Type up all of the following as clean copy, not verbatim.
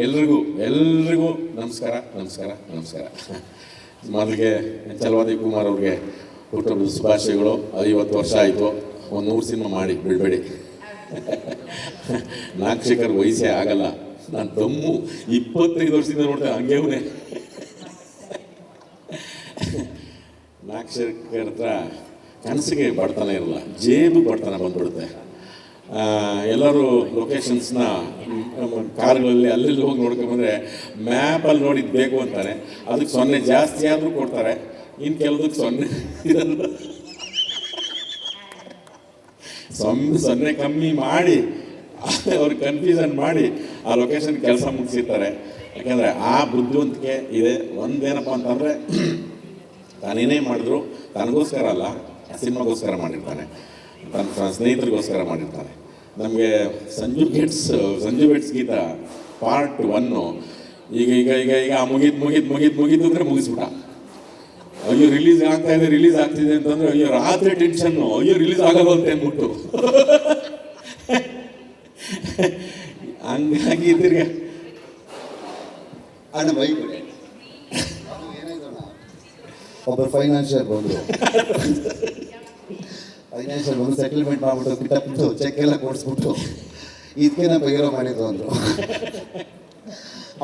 ಎಲ್ರಿಗೂ ನಮಸ್ಕಾರ. ಮೊದಲಿಗೆ ಛಲವಾದಿ ಕುಮಾರ್ ಅವ್ರಿಗೆ ಹುಟ್ಟುಹಬ್ಬದ ಶುಭಾಶಯಗಳು. 50 ವರ್ಷ ಆಯಿತು, ಒಂದು 100 ಸಿನಿಮಾ ಮಾಡಿ ಬಿಡಬೇಡಿ. ನಾಗಶೇಖರ್ ವಯಸ್ಸೇ ಆಗಲ್ಲ, ನಾನು ದಮ್ಮು 25 ವರ್ಷದಿಂದ ನೋಡ್ತೇನೆ, ಹಂಗೆ ಅವನೇ. ನಾಗಶೇಖರ್ ಹತ್ರ ಕನಸಿಗೆ ಬಡತನ ಇರಲ್ಲ, ಜೇಬು ಬಡತನ ಬಂದ್ಬಿಡುತ್ತೆ. ಎಲ್ಲರೂ ಲೊಕೇಶನ್ಸ್ನ ಕಾರ್ಗಳಲ್ಲಿ ಅಲ್ಲೆಲ್ಲಿ ಹೋಗಿ ನೋಡ್ಕೊಂಬಂದರೆ ಮ್ಯಾಪಲ್ಲಿ ನೋಡಿದ್ದು ಬೇಕು ಅಂತಾನೆ, ಅದಕ್ಕೆ 0 ಜಾಸ್ತಿ ಆದರೂ ಕೊಡ್ತಾರೆ, ಇನ್ನು ಕೆಲದಕ್ಕೆ 0 ಇರಲ್ಲ. 0 ಕಮ್ಮಿ ಮಾಡಿ ಅವ್ರಿಗೆ ಕನ್ಫ್ಯೂಷನ್ ಮಾಡಿ ಆ ಲೊಕೇಶನ್ ಕೆಲಸ ಮುಗಿಸಿರ್ತಾರೆ. ಯಾಕೆಂದರೆ ಆ ಬುದ್ಧಿವಂತಿಕೆ ಇದೆ. ಒಂದೇನಪ್ಪ ಅಂತಂದರೆ, ತಾನೇನೇ ಮಾಡಿದ್ರು ತನಗೋಸ್ಕರ ಅಲ್ಲ, ಸಿನಿಮಾಗೋಸ್ಕರ ಮಾಡಿರ್ತಾನೆ, ತನ್ನ ಸ್ನೇಹಿತರಿಗೋಸ್ಕರ ಮಾಡಿರ್ತಾನೆ. ನಮಗೆ ಸಂಜು ಬೆಟ್ಸ್ ಗೀತ ಪಾರ್ಟ್ 1 ಈಗ ಮುಗೀತು ಅಂದರೆ ಮುಗಿಸ್ಬಿಟ್ಟ. ಅಯ್ಯೋ ರಿಲೀಸ್ ಆಗ್ತಿದೆ ಅಂತಂದರೆ ಅಯ್ಯೋ ರಾತ್ರಿ ಟೆನ್ಷನ್ನು, ಅಯ್ಯೋ ರಿಲೀಸ್ ಆಗಲ್ಲ ಅಂತ ಅಂದ್ಬಿಟ್ಟು ಹಂಗಾಗಿ ತಿರ್ಗ ಒಬ್ಬರು ಫೈನಾನ್ಷಿಯರ್ ಬಂದು ಸೆಟಲ್ಮೆಂಟ್ ಮಾಡ್ಬಿಟ್ಟು ಕಿಟ್ಟಬಿಟ್ಟು ಚೆಕ್ ಎಲ್ಲ ಕೊಡಿಸ್ಬಿಟ್ಟು ಇದಕ್ಕೆ ನಮ್ಮ ಹೀರೋ ಮಾಡಿದ್ದು ಅಂದರು.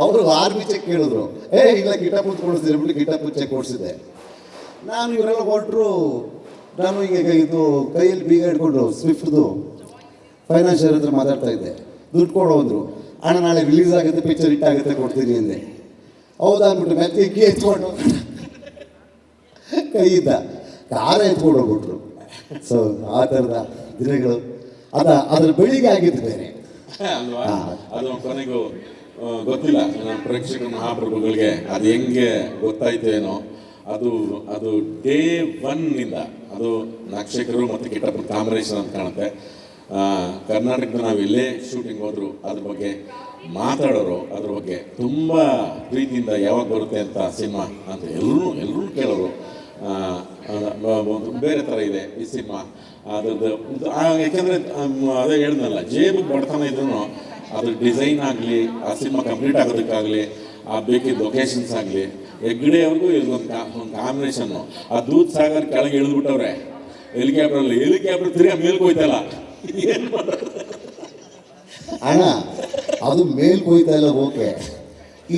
ಅವರು ಆರ್ಮಿ ಚೆಕ್ ಕೇಳಿದ್ರು, ಇಲ್ಲ ಕಿಟ್ಟಪುಟ್ಟು ಕೊಡಿಸಿದ್ರೆ ಬಿಟ್ಟು ಕಿಟ್ಟಪುಟ್ಟು ಚೆಕ್ ಕೊಡಿಸಿದ್ದೆ. ನಾನು ಇವರೆಲ್ಲ ಕೊಟ್ಟರು, ನಾನು ಈಗ ಇದು ಕೈಯಲ್ಲಿ ಬೀಗ ಹಿಡ್ಕೊಂಡು ಸ್ವಿಫ್ಟ್ದು ಫೈನಾನ್ಷಿಯರ್ ಹತ್ರ ಮಾತಾಡ್ತಾ ಇದ್ದೆ. ದುಡ್ಡು ಕೊಡೋ ಅಂದರು. ಅಣ್ಣ ನಾಳೆ ರಿಲೀಸ್ ಆಗುತ್ತೆ, ಪಿಕ್ಚರ್ ಹಿಟ್ಟಾಗುತ್ತೆ, ಕೊಡ್ತೀನಿ ಅಂದೆ. ಹೌದಾ ಅಂದ್ಬಿಟ್ಟು ಮೆತ್ತೆ ಕೀ ಎತ್ಕೊಂಡು ಕೈಯಿದ್ದ ಕಾರ ಎತ್ಕೊಂಡು ಹೋಗ್ಬಿಟ್ರು. ಸೊ ಆ ಥರದ ದಿನಗಳು ಅದರ ಬೆಳಿಗ್ಗೆ ಆಗಿದ್ದು ಬೇರೆ ಅಲ್ವಾ. ಅದು ಕೊನೆಗೂ ಗೊತ್ತಿಲ್ಲ ಪ್ರೇಕ್ಷಕ ಮಹಾಪ್ರಭುಗಳಿಗೆ ಅದು ಹೆಂಗೆ ಗೊತ್ತಾಯ್ತು ಏನೋ. ಅದು ಡೇ 1 ಅದು ನಾಗಶೇಖರು ಮತ್ತು ಕಿಟ್ಟಪ್ಪನ ಕಾಂಬಿನೇಷನ್ ಅಂತ ಕಾಣುತ್ತೆ. ಕರ್ನಾಟಕದ ನಾವು ಎಲ್ಲೇ ಶೂಟಿಂಗ್ ಹೋದ್ರು ಅದ್ರ ಬಗ್ಗೆ ಮಾತಾಡೋರು, ಅದ್ರ ಬಗ್ಗೆ ತುಂಬ ಪ್ರೀತಿಯಿಂದ ಯಾವಾಗ ಬರುತ್ತೆ ಅಂತ ಸಿನಿಮಾ ಅಂತ ಎಲ್ಲರೂ ಕೇಳೋರು. ಬೇರೆ ಥರ ಇದೆ ಈ ಸಿನಿಮಾ. ಅದ್ರದ್ದು ಯಾಕೆಂದರೆ ಅದೇ ಹೇಳಿದ್ನಲ್ಲ, ಜೇಬು ಬಡತನ ಇದ್ರೂ ಅದ್ರ ಡಿಸೈನ್ ಆಗಲಿ, ಆ ಸಿನಿಮಾ ಕಂಪ್ಲೀಟ್ ಆಗೋದಕ್ಕಾಗಲಿ, ಆ ಬೇಕಿದ್ದ ಲೊಕೇಶನ್ಸ್ ಆಗಲಿ, ಹೆಗ್ಗಡೆಯವ್ರಿಗೂ ಒಂದು ಕಾಂಬಿನೇಷನ್ನು. ಆ ದೂದ್ ಸಾಗರ್ ಕೆಳಗೆ ಇಳಿದ್ಬಿಟ್ಟವ್ರೆ ಹೆಲಿಕಾಪ್ಟರ್ ತಿರ್ಗಾ ಮೇಲ್ಗೆ ಹೋಯ್ತಲ್ಲ, ಏನು ಅಣ್ಣ ಅದು ಮೇಲ್ಗೆ ಇಲ್ಲ. ಓಕೆ,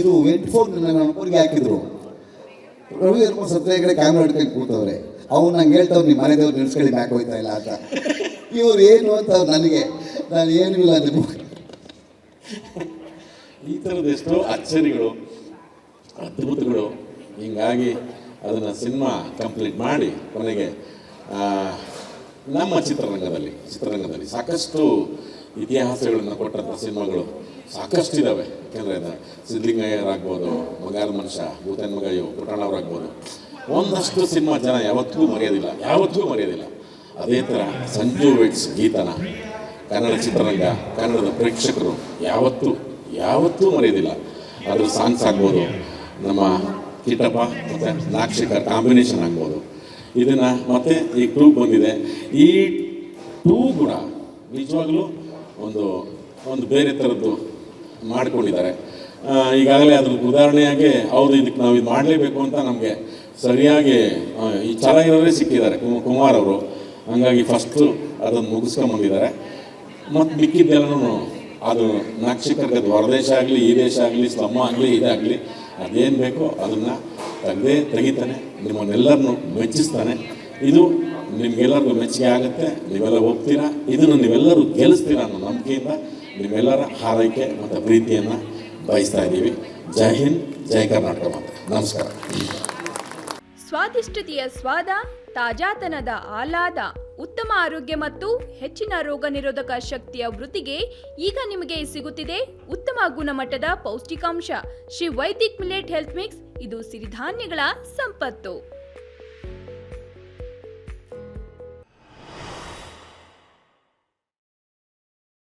ಇದು 24 ನನ್ನ ಹಾಕಿದ್ರು. ರವಿ ಸತ್ಯ ಕಡೆ ಕ್ಯಾಮ್ರಾ ಹಿಡ್ಕೊಂಡು ಕೂತವ್ರೆ. ಅವ್ನು ನಂಗೆ ಹೇಳ್ತಾವ್, ನಿಮ್ಮ ಮನೆದೇವ್ರು ನಿಲ್ಸ್ಕೊಳ್ಳಿ ಮ್ಯಾಕ್ ಹೋಯ್ತಾ ಇಲ್ಲ ಅಂತ. ಇವ್ರು ಏನು ಅಂತ ನನಗೆ, ನಾನು ಏನಿಲ್ಲ ನಿಮಗೆ. ಈ ಥರದ ಎಷ್ಟೋ ಅಚ್ಚರಿಗಳು, ಅದ್ಭುತಗಳು. ಹೀಗಾಗಿ ಅದನ್ನು ಸಿನಿಮಾ ಕಂಪ್ಲೀಟ್ ಮಾಡಿ ಕೊನೆಗೆ ನಮ್ಮ ಚಿತ್ರರಂಗದಲ್ಲಿ ಸಾಕಷ್ಟು ಇತಿಹಾಸಗಳನ್ನು ಕೊಟ್ಟಂಥ ಸಿನಿಮಾಗಳು ಸಾಕಷ್ಟು ಇದ್ದಾವೆ. ಯಾಕೆಂದರೆ ಸಿದ್ಧಲಿಂಗಯ್ಯರಾಗ್ಬೋದು, ಮಗಾರ ಮನುಷ್ಯ, ಭೂತನ್ ಮಗಯ್ಯೋ, ಪುಟ್ಟಣ್ಣವರಾಗ್ಬೋದು, ಒಂದಷ್ಟು ಸಿನಿಮಾ ಜನ ಯಾವತ್ತೂ ಮರೆಯೋದಿಲ್ಲ. ಅದೇ ಥರ ಸಂಜು ಬೆಟ್ಸ್ ಗೀತನ ಕನ್ನಡ ಚಿತ್ರರಂಗ, ಕನ್ನಡದ ಪ್ರೇಕ್ಷಕರು ಯಾವತ್ತೂ ಮರೆಯೋದಿಲ್ಲ. ಅದ್ರ ಸಾಂಗ್ಸ್ ಆಗ್ಬೋದು, ನಮ್ಮ ಕಿಟ್ಟಪ್ಪ ಮತ್ತು ನಾಗಶೇಖರ್ ಕಾಂಬಿನೇಷನ್ ಆಗ್ಬೋದು. ಇದನ್ನು ಮತ್ತೆ ಈ 2 ಬಂದಿದೆ. ಈ 2 ಕೂಡ ನಿಜವಾಗ್ಲೂ ಒಂದು ಬೇರೆ ಥರದ್ದು ಮಾಡಿಕೊಂಡಿದ್ದಾರೆ. ಈಗಾಗಲೇ ಅದ್ರ ಉದಾಹರಣೆಯಾಗಿ ಹೌದು ಇದಕ್ಕೆ ನಾವು ಇದು ಮಾಡಲೇಬೇಕು ಅಂತ ನಮಗೆ ಸರಿಯಾಗಿ ಈ ಛಲ ಇರೋರೇ ಸಿಕ್ಕಿದ್ದಾರೆ ಕುಮಾರ್ ಅವರು. ಹಂಗಾಗಿ ಫಸ್ಟು ಅದನ್ನು ಮುಗಿಸ್ಕೊಂಬಂದಿದ್ದಾರೆ. ಮತ್ತು ಮಿಕ್ಕಿದ್ದೆಲ್ಲನೂ ಅದು ನಾಗಶೇಖರ್ಗೆ ಅದು ಹೊರದೇಶ ಆಗಲಿ, ಈ ದೇಶ ಆಗಲಿ, ಸ್ಲಮ್ ಆಗಲಿ, ಇದಾಗಲಿ, ಅದೇನು ಬೇಕೋ ಅದನ್ನು ತೆಗಿತಾನೆ, ನಿಮ್ಮನ್ನೆಲ್ಲರನ್ನೂ ಮೆಚ್ಚಿಸ್ತಾನೆ. ಇದು ನಿಮಗೆಲ್ಲರಿಗೂ ಮೆಚ್ಚುಗೆ ಆಗುತ್ತೆ, ನೀವೆಲ್ಲ ಹೋಗ್ತೀರಾ, ಇದನ್ನು ನೀವೆಲ್ಲರೂ ಗೆಲ್ಲಿಸ್ತೀರಾ ಅನ್ನೋ ನಂಬಿಕೆಯಿಂದ ನಿಮ್ಮೆಲ್ಲರ ಹಾರೈಕೆ ಮತ್ತು ಪ್ರೀತಿಯನ್ನು ಬಯಸ್ತಾ ಇದ್ದೀವಿ. ಜೈ ಹಿಂದ್, ಜೈ ಕರ್ನಾಟಕ ಮಾತೆ. ನಮಸ್ಕಾರ. ಸ್ವಾದಿಷ್ಟತೆಯ ಸ್ವಾದ, ತಾಜಾತನದ ಆಹ್ಲಾದ, ಉತ್ತಮ ಆರೋಗ್ಯ ಮತ್ತು ಹೆಚ್ಚಿನ ರೋಗ ನಿರೋಧಕ ಶಕ್ತಿಯ ವೃದ್ಧಿಗೆ ಈಗ ನಿಮಗೆ ಸಿಗುತ್ತಿದೆ ಉತ್ತಮ ಗುಣಮಟ್ಟದ ಪೌಷ್ಟಿಕಾಂಶ Shri Vaidik millet health mix. ಇದು ಸಿರಿಧಾನ್ಯಗಳ ಸಂಪತ್ತು.